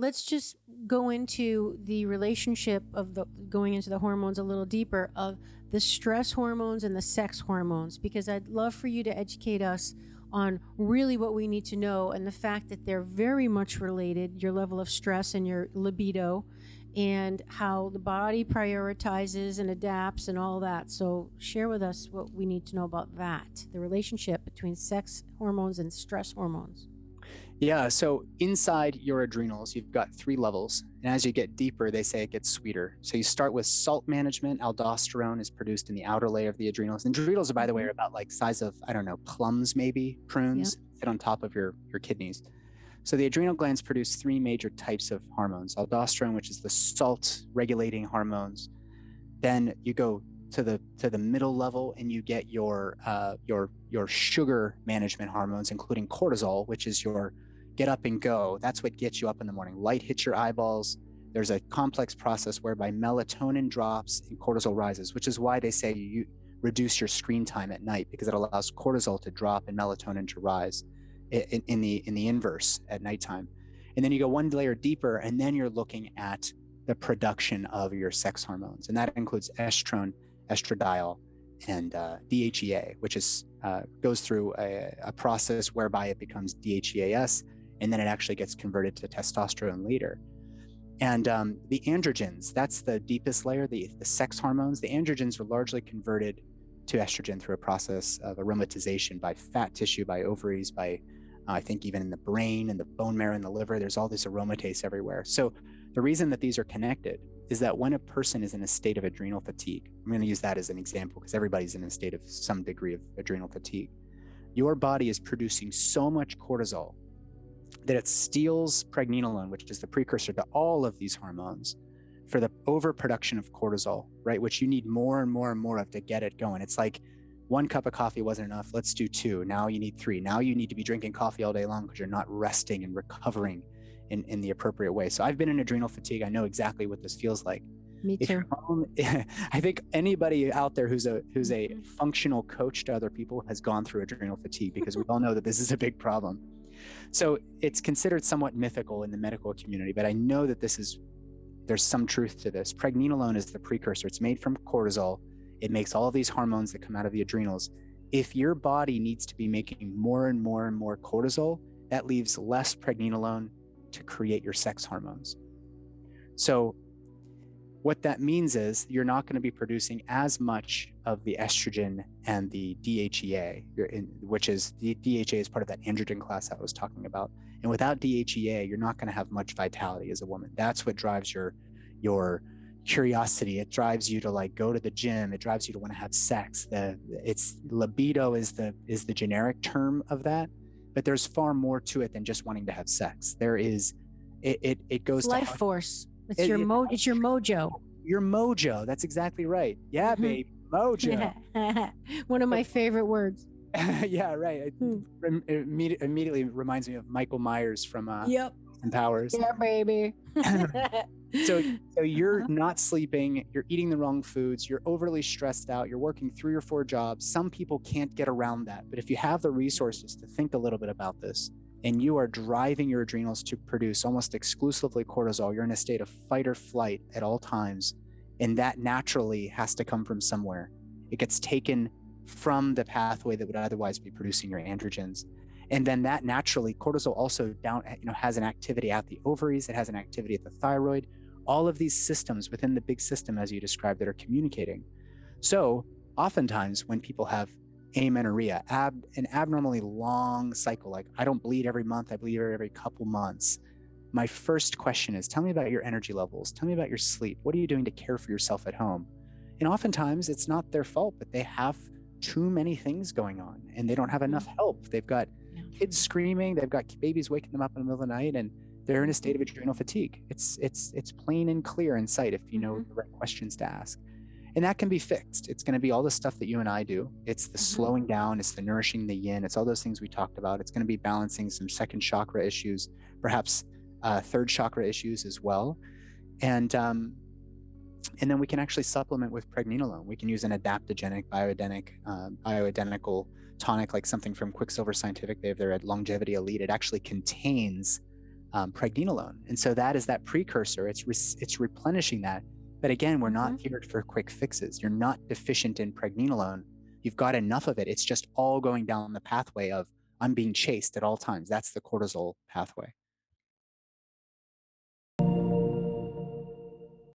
let's just go into the relationship of going into the hormones a little deeper, of the stress hormones and the sex hormones, because I'd love for you to educate us on really what we need to know, and the fact that they're very much related, your level of stress and your libido, and how the body prioritizes and adapts and all that. So share with us what we need to know about that, the relationship between sex hormones and stress hormones. Yeah, so inside your adrenals, you've got 3 levels. And as you get deeper, they say it gets sweeter. So you start with salt management. Aldosterone is produced in the outer layer of the adrenals. And adrenals, by the way, are about like size of, I don't know, plums, maybe, prunes, sit on top of your kidneys. So the adrenal glands produce 3 major types of hormones. Aldosterone, which is the salt regulating hormones. Then you go to the middle level and you get your sugar management hormones, including cortisol, which is your get up and go. That's what gets you up in the morning. Light hits your eyeballs. There's a complex process whereby melatonin drops and cortisol rises, which is why they say you reduce your screen time at night, because it allows cortisol to drop and melatonin to rise in the inverse at nighttime. And then you go one layer deeper, and then you're looking at the production of your sex hormones. And that includes estrone, estradiol, and DHEA, which is goes through a process whereby it becomes DHEAS, and then it actually gets converted to testosterone later. And the androgens, that's the deepest layer, the sex hormones. The androgens are largely converted to estrogen through a process of aromatization by fat tissue, by ovaries, by I think even in the brain and the bone marrow and the liver. There's all this aromatase everywhere. So the reason that these are connected is that when a person is in a state of adrenal fatigue, I'm going to use that as an example because everybody's in a state of some degree of adrenal fatigue. Your body is producing so much cortisol that it steals pregnenolone, which is the precursor to all of these hormones, for the overproduction of cortisol, right? Which you need more and more and more of to get it going. It's like 1 cup of coffee wasn't enough. Let's do 2. Now you need 3. Now you need to be drinking coffee all day long because you're not resting and recovering in the appropriate way. So I've been in adrenal fatigue. I know exactly what this feels like. Me too. I think anybody out there who's a functional coach to other people has gone through adrenal fatigue, because we all know that this is a big problem. So it's considered somewhat mythical in the medical community, but I know that there's some truth to this. Pregnenolone is the precursor. It's made from cortisol. It makes all of these hormones that come out of the adrenals. If your body needs to be making more and more and more cortisol, that leaves less pregnenolone to create your sex hormones. So what that means is you're not going to be producing as much of the estrogen and the DHEA, which is the DHEA is part of that androgen class I was talking about. And without DHEA, you're not going to have much vitality as a woman. That's what drives your curiosity. It drives you to like go to the gym. It drives you to want to have sex. It's libido is the generic term of that, but there's far more to it than just wanting to have sex. There is, it goes it's to life force. It's your mojo. Your mojo. That's exactly right. Yeah, babe. Mojo. One of my favorite words. Yeah, right. It immediately reminds me of Michael Myers from Austin Powers. Yeah, baby. So you're not sleeping, you're eating the wrong foods, you're overly stressed out, you're working 3 or 4 jobs. Some people can't get around that. But if you have the resources to think a little bit about this, and you are driving your adrenals to produce almost exclusively cortisol, you're in a state of fight or flight at all times. And that naturally has to come from somewhere. It gets taken from the pathway that would otherwise be producing your androgens. And then that naturally, cortisol also has an activity at the ovaries, it has an activity at the thyroid, all of these systems within the big system, as you described, that are communicating. So oftentimes when people have amenorrhea, an abnormally long cycle, like I don't bleed every month, I bleed every couple months. My first question is, tell me about your energy levels. Tell me about your sleep. What are you doing to care for yourself at home? And oftentimes it's not their fault, but they have too many things going on and they don't have enough help. They've got kids screaming, they've got babies waking them up in the middle of the night, and they're in a state of adrenal fatigue. It's plain and clear in sight if you know the right questions to ask. And that can be fixed. It's going to be all the stuff that you and I do. It's the slowing down, it's the nourishing the yin, it's all those things we talked about. It's going to be balancing some second chakra issues, perhaps third chakra issues as well. And then we can actually supplement with pregnenolone. We can use an adaptogenic, bioidentical tonic, like something from Quicksilver Scientific. They have their Longevity Elite. It actually contains pregnenolone. And so that is that precursor. It's replenishing that. But again, we're not here for quick fixes. You're not deficient in pregnenolone. You've got enough of it. It's just all going down the pathway of I'm being chased at all times. That's the cortisol pathway.